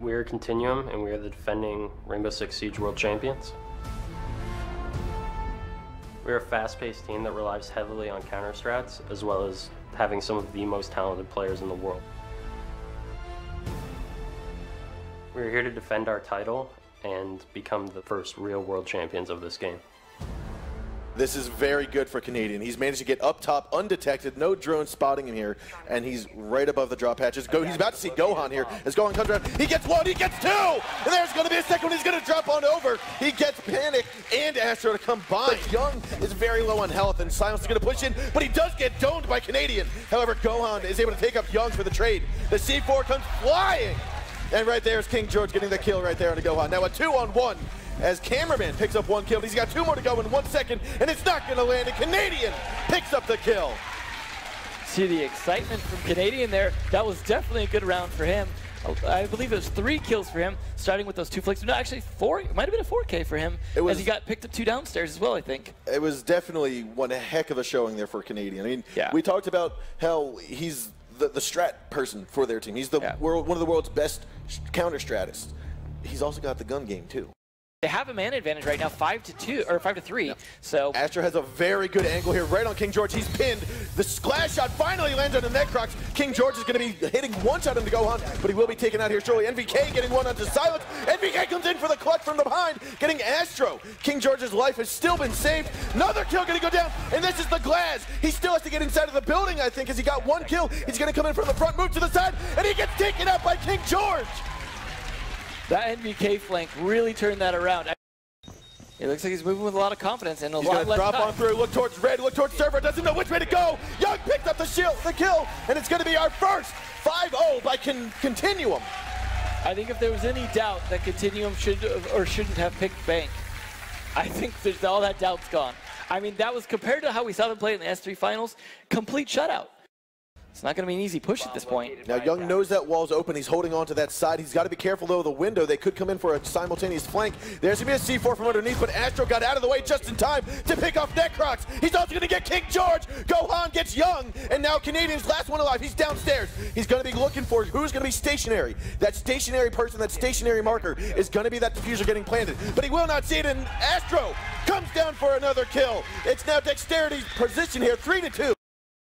We're Continuum, and we are the defending Rainbow Six Siege World Champions. We're a fast-paced team that relies heavily on counter strats, as well as having some of the most talented players in the world. We're here to defend our title and become the first real world champions of this game. This is very good for Canadian. He's managed to get up top undetected, no drone spotting him here, and he's right above the drop hatches. He's about to see Gohan here. As Gohan comes around, he gets one, he gets two, and there's going to be a second one. He's going to drop on over. He gets Panic and Astro to combine. But Young is very low on health, and Silence is going to push in, but he does get domed by Canadian. However, Gohan is able to take up Young for the trade. The C4 comes flying, and right there is King George getting the kill right there on the Gohan. Now a 2-on-1. As Cameraman picks up one kill. He's got two more to go in 1 second, and it's not going to land. And Canadian picks up the kill. See the excitement from Canadian there. That was definitely a good round for him. I believe it was 3 kills for him, starting with those 2 flicks. No, actually 4. It might have been a 4K for him, as he got picked up 2 downstairs as well, I think. It was definitely one heck of a showing there for Canadian. I mean, we talked about how he's the strat person for their team. He's the one of the world's best counter stratists. He's also got the gun game too. They have a man advantage right now, 5-2 or 5-3. Yep. So Astro has a very good angle here, right on King George. He's pinned. The splash shot finally lands on the Necrox. King George is going to be hitting one shot into Gohan, but he will be taken out here shortly. NVK getting one onto Silence. NVK comes in for the clutch from the behind, getting Astro. King George's life has still been saved. Another kill going to go down, and this is the Glass. He still has to get inside of the building, I think, as he got 1 kill. He's going to come in from the front, move to the side, and he gets taken out by King George. That NVK flank really turned that around. It looks like he's moving with a lot of confidence and a lot less drop time. on through, look towards red, look towards server, doesn't know which way to go. Young picked up the kill, and it's going to be our first 5-0 by Continuum. I think if there was any doubt that Continuum should or shouldn't have picked Bank, I think all that doubt's gone. I mean, that was, compared to how we saw them play in the S3 finals, complete shutout. It's not going to be an easy push at this point. Now, Young knows that wall's open. He's holding on to that side. He's got to be careful, though, of the window. They could come in for a simultaneous flank. There's going to be a C4 from underneath, but Astro got out of the way just in time to pick off Necrox. He's also going to get King George. Gohan gets Young, and now Canadian's last one alive. He's downstairs. He's going to be looking for who's going to be stationary. That stationary person, that stationary marker, is going to be that diffuser getting planted. But he will not see it, and Astro comes down for another kill. It's now Dexterity's position here, 3-2.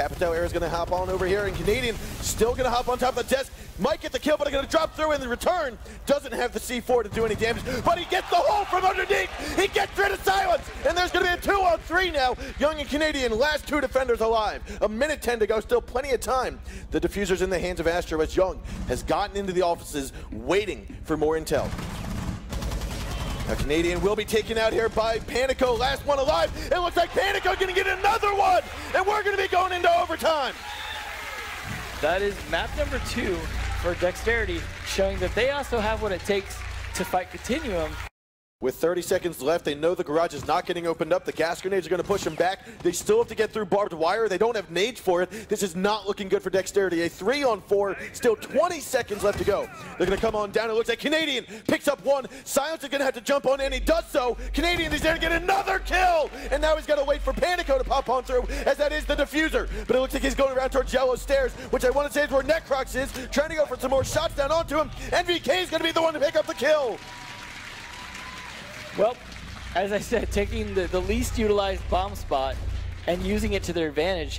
Apatow Air is going to hop on over here, and Canadian still going to hop on top of the desk. Might get the kill, but going to drop through in the return. Doesn't have the C4 to do any damage, but he gets the hole from underneath. He gets rid of Silence, and there's going to be a 2-on-3 now. Young and Canadian, last 2 defenders alive. 1:10 to go, still plenty of time. The diffuser's in the hands of Astro as Young has gotten into the offices waiting for more intel. Now Canadian will be taken out here by Panico, last one alive. It looks like Panico going to get another one, and we're going to be going into overtime. That is map number 2 for Dexterity, showing that they also have what it takes to fight Continuum. With 30 seconds left, they know the garage is not getting opened up. The gas grenades are going to push them back. They still have to get through barbed wire. They don't have nades for it. This is not looking good for Dexterity. A 3-on-4, still 20 seconds left to go. They're going to come on down. It looks like Canadian picks up one. Silence is going to have to jump on, and he does so. Canadian is there to get another kill, and now he's got to wait for Panico to pop on through, as that is the diffuser. But it looks like he's going around towards Yellow Stairs, which I want to say is where Necrox is, trying to go for some more shots down onto him. NVK is going to be the one to pick up the kill. Well, as I said, taking the least utilized bomb spot and using it to their advantage.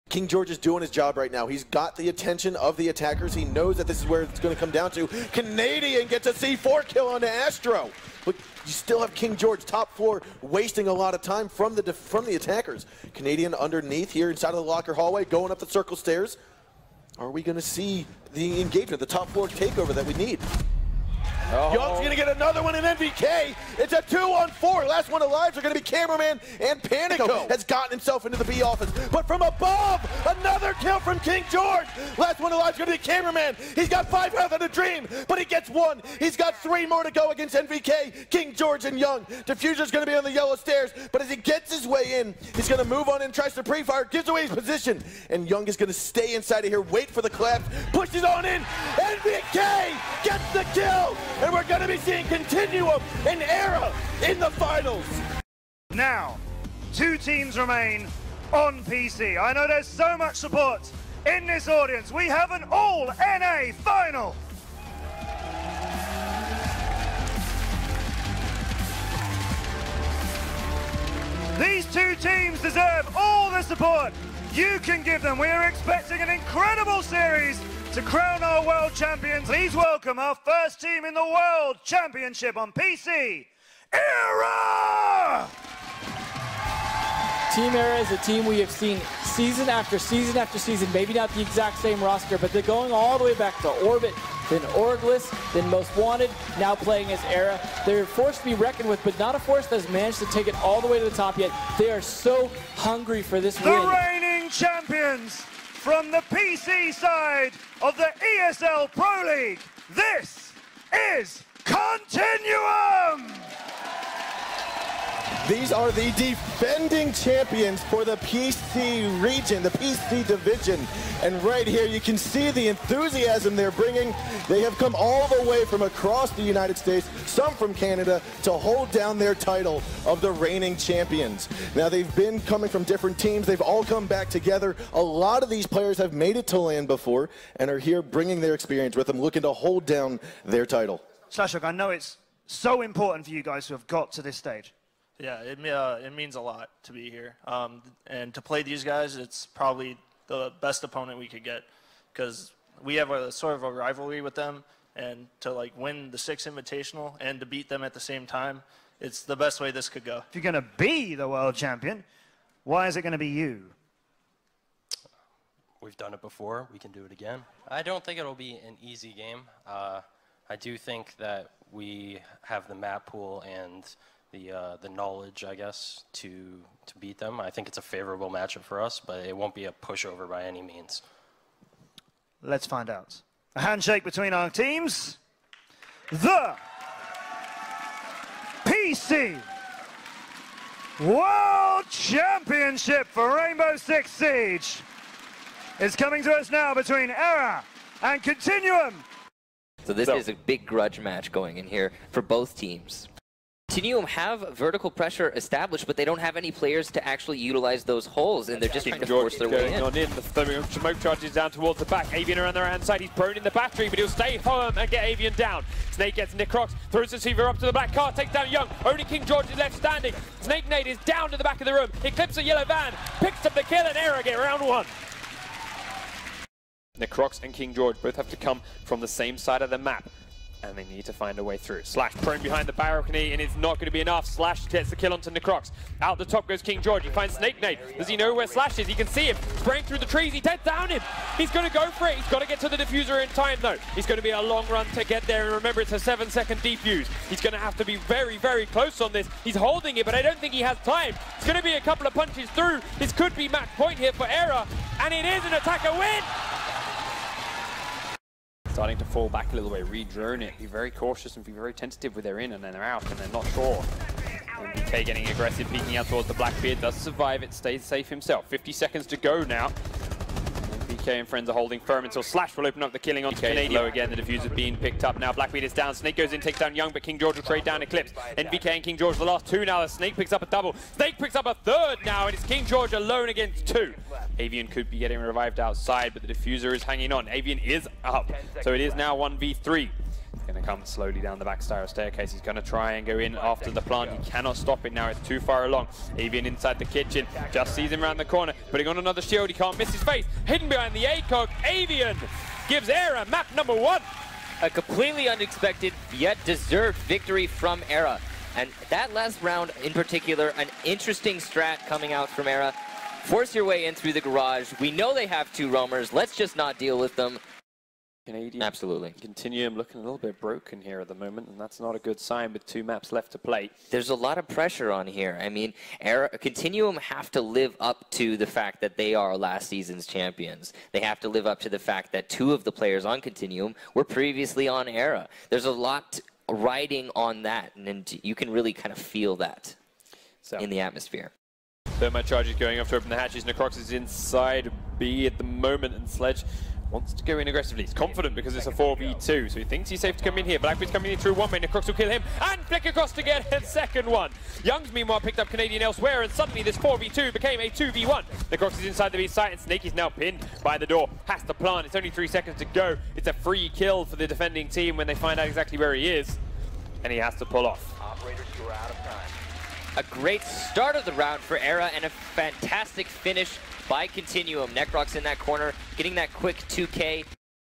King George is doing his job right now. He's got the attention of the attackers. He knows that this is where it's going to come down to. Canadian gets a C4 kill onto Astro. But you still have King George top floor wasting a lot of time from the attackers. Canadian underneath here inside of the locker hallway, going up the circle stairs. Are we going to see the engagement, the top floor takeover that we need? Young's going to get another one in NVK. It's a 2-on-4. Last one alive are going to be Cameraman, and Panico has gotten himself into the B office. But from above, another kill from King George. Last one alive is going to be Cameraman. He's got 5 health on a dream, but he gets 1. He's got 3 more to go against NVK, King George, and Young. Diffuser's going to be on the Yellow Stairs, but as he gets his way in, he's going to move on and tries to pre-fire, gives away his position, and Young is going to stay inside of here, wait for the collapse, pushes on in. NVK gets the kill! And we're going to be seeing Continuum and Era in the finals. Now, 2 teams remain on PC. I know there's so much support in this audience. We have an all-NA final. These two teams deserve all the support you can give them. We are expecting an incredible series to crown our world champions. Please welcome our first team in the World Championship on PC, ERA! Team ERA is a team we have seen season after season after season, maybe not the exact same roster, but they're going all the way back to Orbit, then Orgless, then Most Wanted, now playing as ERA. They're a force to be reckoned with, but not a force that has managed to take it all the way to the top yet. They are so hungry for this win. The reigning champions from the PC side of the ESL Pro League, this is Continuum! These are the defending champions for the PC region, the PC division. And right here, you can see the enthusiasm they're bringing. They have come all the way from across the United States, some from Canada, to hold down their title of the reigning champions. Now, they've been coming from different teams. They've all come back together. A lot of these players have made it to LAN before and are here bringing their experience with them, looking to hold down their title. Slashhawk, I know it's so important for you guys who have got to this stage. Yeah, it means a lot to be here. And to play these guys, it's probably the best opponent we could get because we have a sort of a rivalry with them. And to like win the 6 Invitational and to beat them at the same time, it's the best way this could go. If you're going to be the world champion, why is it going to be you? We've done it before. We can do it again. I don't think it'll be an easy game. I do think that we have the map pool and the knowledge, I guess, to beat them. I think it's a favorable matchup for us, but it won't be a pushover by any means. Let's find out. A handshake between our teams. The PC World Championship for Rainbow Six Siege is coming to us now between ERA and Continuum. So this is a big grudge match going in here for both teams. Continuum have vertical pressure established, but they don't have any players to actually utilize those holes, and they're just trying to force their way in. The smoke charges down towards the back. Avian around the right-hand side. He's prone in the battery, but he'll stay firm and get Avian down. Snake gets Necrox, throws the Seaver up to the black car, takes down Young. Only King George is left standing. Snake Nade is down to the back of the room. He clips a yellow van, picks up the kill, and ERA get round 1. Necrox and King George both have to come from the same side of the map, and they need to find a way through. Slash prone behind the balcony, and it's not going to be enough. Slash gets the kill onto Necrox. Out the top goes King George. He finds Snake Nade. Does he know where Slash is? He can see him. Spraying through the trees. He takes down him. He's going to go for it. He's got to get to the diffuser in time, though. It's going to be a long run to get there, and remember, it's a 7-second defuse. He's going to have to be very, very close on this. He's holding it, but I don't think he has time. It's going to be a couple of punches through. This could be match point here for ERA, and it is an attacker win! Starting to fall back a little bit, re-drone it, be very cautious and be very tentative with their in and then they're out and they're not sure. And BK getting aggressive, peeking out towards the Blackbeard, does survive it, stays safe himself. 50 seconds to go now. And BK and friends are holding firm until Slash will open up the killing on Canadian. Low again, the diffuser being picked up now. Blackbeard is down, Snake goes in, takes down Young, but King George will trade down Eclipse. NBK and King George the last 2 now. Snake picks up a double. Snake picks up a 3rd now, and it's King George alone against 2. Avian could be getting revived outside, but the diffuser is hanging on. Avian is up, so it is now 1v3. He's going to come slowly down the back staircase. He's going to try and go in after the plant. He cannot stop it now. It's too far along. Avian inside the kitchen. Just sees him around the corner. Putting on another shield. He can't miss his face. Hidden behind the ACOG. Avian gives ERA map number 1. A completely unexpected yet deserved victory from ERA. And that last round in particular, an interesting strat coming out from ERA. Force your way in through the garage. We know they have 2 roamers. Let's just not deal with them. Canadian. Absolutely. Continuum looking a little bit broken here at the moment, and that's not a good sign with 2 maps left to play. There's a lot of pressure on here. I mean, Continuum have to live up to the fact that they are last season's champions. They have to live up to the fact that 2 of the players on Continuum were previously on ERA. There's a lot riding on that, and you can really kind of feel that in the atmosphere. Thermite charges going off to open the hatches. Necrox is inside B at the moment, and Sledge wants to go in aggressively. He's confident because it's a 4v2, so he thinks he's safe to come in here. Blackbeard's coming in through 1 way. Necrox will kill him and flick across to get a 2nd one. Young's meanwhile picked up Canadian elsewhere, and suddenly this 4v2 became a 2v1. Necrox is inside the B site, and Snake is now pinned by the door. Has to plant. It's only 3 seconds to go. It's a free kill for the defending team when they find out exactly where he is, and he has to pull off. Operators, you're out of time. A great start of the round for Era and a fantastic finish by Continuum. Necrox in that corner, getting that quick 2K.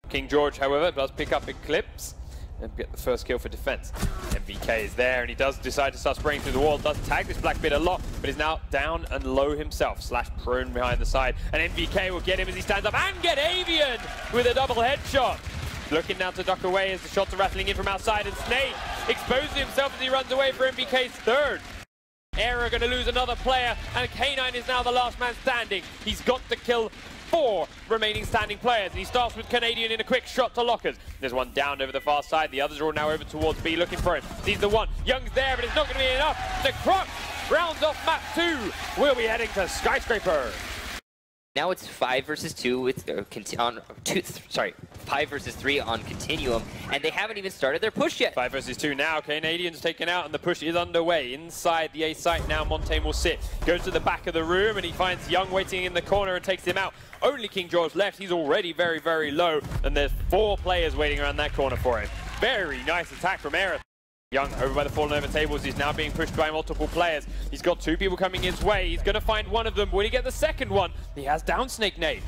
King George, however, does pick up Eclipse and get the first kill for defense. MVK is there, and he does decide to start spraying through the wall. Does tag this Blackbeard a lot, but is now down and low himself. Slash prone behind the side, and MVK will get him as he stands up and get Avian with a double headshot. Looking now to duck away as the shots are rattling in from outside, and Snake exposes himself as he runs away for MVK's third. Era going to lose another player, and K9 is now the last man standing. He's got to kill 4 remaining standing players, and he starts with Canadian in a quick shot to lockers. There's one down over the far side. The others are all now over towards B looking for him. Sees the one. Young's there, but it's not going to be enough. The Croc rounds off map 2. We'll be heading to Skyscraper. Now it's 5 versus 2 with 5 versus 3 on Continuum, and they haven't even started their push yet. 5 versus 2 now. Canadian's taken out, and the push is underway. Inside the A site now, Montaigne will sit. Goes to the back of the room, and he finds Young waiting in the corner and takes him out. Only King George left. He's already very, very low, and there's 4 players waiting around that corner for him. Very nice attack from Era. Young over by the fallen over tables. He's now being pushed by multiple players. He's got 2 people coming his way. He's going to find one of them. Will he get the second one? He has down Snake Nade.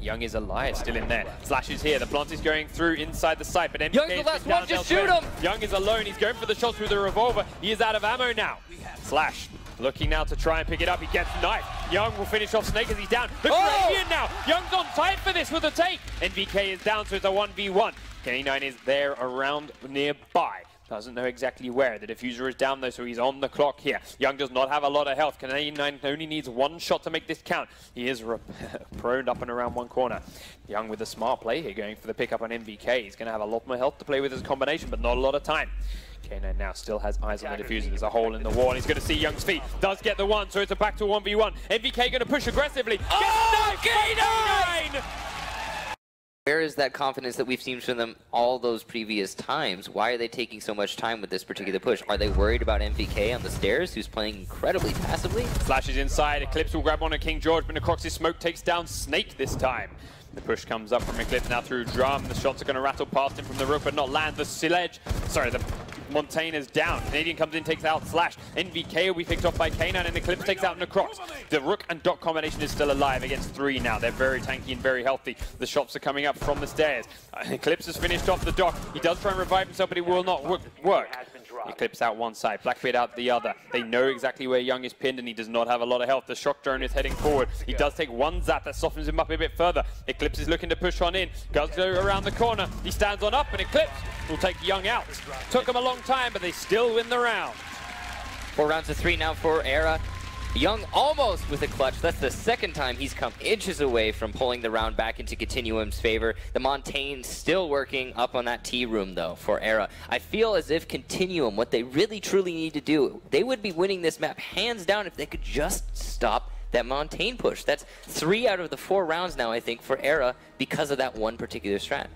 Young is alive, still in there. Slash is here. The plant is going through inside the site, but MVK Young's the last one. Just shoot him. Young is alone. He's going for the shots with the revolver. He is out of ammo now. Slash looking now to try and pick it up. He gets knifed. Young will finish off Snake as he's down. Look for Avian now. Young's on tight for this with the take. MVK is down, so it's a 1v1. K9 is there around nearby. Doesn't know exactly where. The diffuser is down though, so he's on the clock here. Young does not have a lot of health. K9 only needs 1 shot to make this count. He is prone up and around one corner. Young with a smart play here, going for the pickup on MVK. He's going to have a lot more health to play with as a combination, but not a lot of time. K9 now still has eyes on the diffuser. There's a hole in the wall. He's going to see Young's feet. Does get the one, so it's a back to 1v1. MVK going to push aggressively. Oh, K9! Where is that confidence that we've seen from them all those previous times? Why are they taking so much time with this particular push? Are they worried about MVK on the stairs, who's playing incredibly passively? Slash is inside. Eclipse will grab on a King George, but Necrox's smoke takes down Snake this time. The push comes up from Eclipse now through Drum. The shots are going to rattle past him from the roof, but not land. The sledge, sorry, the Montaigne is down. Canadian comes in, takes out Slash. NVK will be picked off by K9, and Eclipse takes out Necrox. The Rook and Doc combination is still alive against 3 now. They're very tanky and very healthy. The shots are coming up from the stairs. Eclipse has finished off the Doc. He does try and revive himself, but it will not work. Eclipse out one side, Blackbeard out the other. They know exactly where Young is pinned, and he does not have a lot of health. The shock drone is heading forward. He does take one zap that softens him up a bit further. Eclipse is looking to push on in. Does go around the corner. He stands on up, and Eclipse will take Young out. Took him a long time, but they still win the round. 4 rounds to 3 now for Era. Young almost with a clutch. That's the second time he's come inches away from pulling the round back into Continuum's favor. The Montaigne still working up on that T room though for Era. I feel as if Continuum, what they really truly need to do, they would be winning this map hands down if they could just stop that Montaigne push. That's 3 out of the 4 rounds now, I think, for Era because of that one particular strat.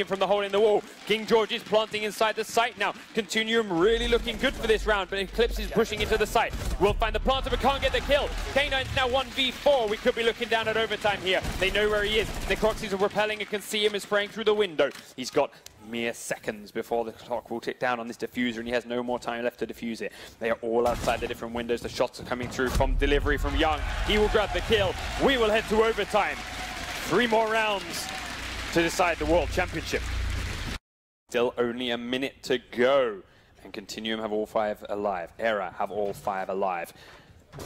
From the hole in the wall. King George is planting inside the site now. Continuum really looking good for this round, but Eclipse is pushing into the site. We'll find the planter, but can't get the kill. K9's now 1v4. We could be looking down at overtime here. They know where he is. The Croxies are repelling and can see him as spraying through the window. He's got mere seconds before the clock will tick down on this diffuser, and he has no more time left to defuse it. They are all outside the different windows. The shots are coming through from delivery from Young. He will grab the kill. We will head to overtime. 3 more rounds to decide the World Championship. Still only a minute to go, and Continuum have all 5 alive. Era have all 5 alive.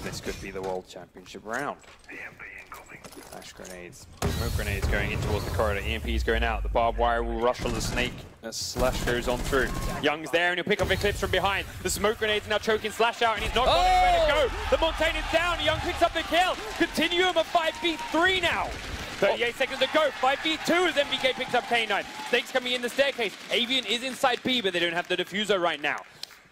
This could be the World Championship round. Flash grenades, smoke grenades going in towards the corridor. EMP is going out. The barbed wire will rush on the Snake as Slash goes on through. Young's there, and he'll pick up Eclipse from behind. The smoke grenades now choking Slash out, and he's not got anywhere to go. The Montaigne is down. Young picks up the kill. Continuum of 5v3 now. 38 seconds to go. 5v2 as MVK picks up K9. Snake's coming in the staircase. Avian is inside B, but they don't have the diffuser right now.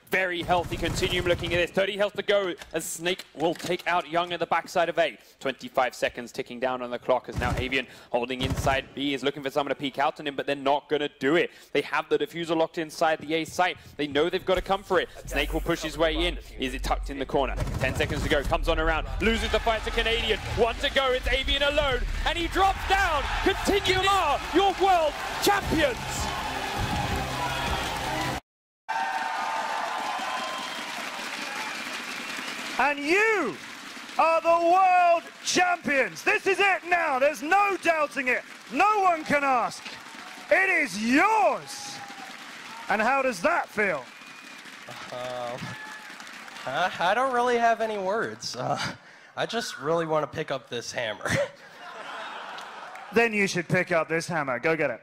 Very healthy Continuum looking at this. 30 health to go as Snake will take out Young at the backside of A. 25 seconds ticking down on the clock as now Avian holding inside B is looking for someone to peek out on him, but they're not going to do it. They have the diffuser locked inside the A site. They know they've got to come for it. Snake will push his way in. Is it tucked in the corner? 10 seconds to go. Comes on around. Loses the fight to Canadian. 1 to go. It's Avian alone. And he drops down. Continuum are your world champions. And you are the world champions. This is it now. There's no doubting it. No one can ask. It is yours. And how does that feel? I don't really have any words. I just really want to pick up this hammer. Then you should pick up this hammer. Go get it.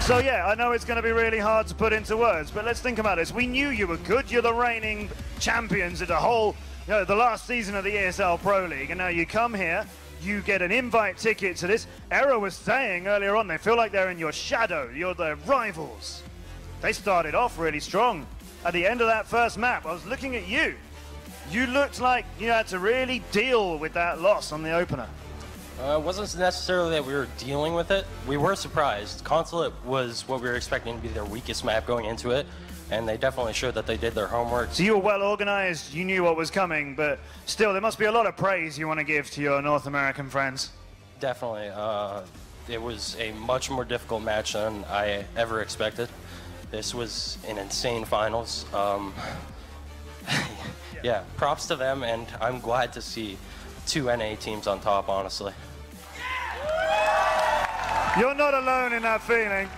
So yeah, I know it's going to be really hard to put into words, but let's think about this. We knew you were good. You're the reigning champions of the whole, the last season of the ESL Pro League, and now you come here, you get an invite ticket to this. Era was saying earlier on, they feel like they're in your shadow. You're their rivals. They started off really strong. At the end of that first map, I was looking at you. You looked like you had to really deal with that loss on the opener. It wasn't necessarily that we were dealing with it. We were surprised. Consulate was what we were expecting to be their weakest map going into it, and they definitely showed that they did their homework. So you were well organized, you knew what was coming, but still there must be a lot of praise you want to give to your North American friends. Definitely. It was a much more difficult match than I ever expected. This was an insane finals. Yeah, props to them, and I'm glad to see 2 NA teams on top, honestly. You're not alone in that feeling.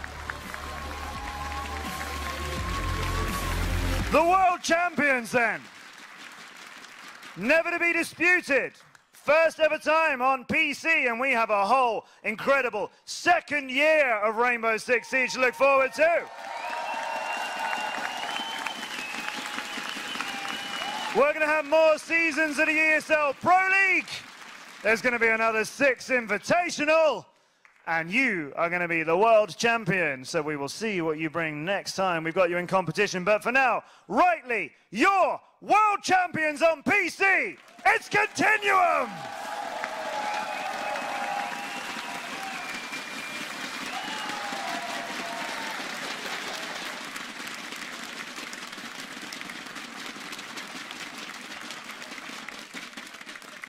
The world champions then. Never to be disputed. First ever time on PC, and we have a whole incredible second year of Rainbow Six Siege to look forward to. We're going to have more seasons of the ESL Pro League. There's going to be another 6 Invitational. And you are going to be the world champion. So we will see what you bring next time. We've got you in competition. But for now, rightly, you're world champions on PC. It's Continuum.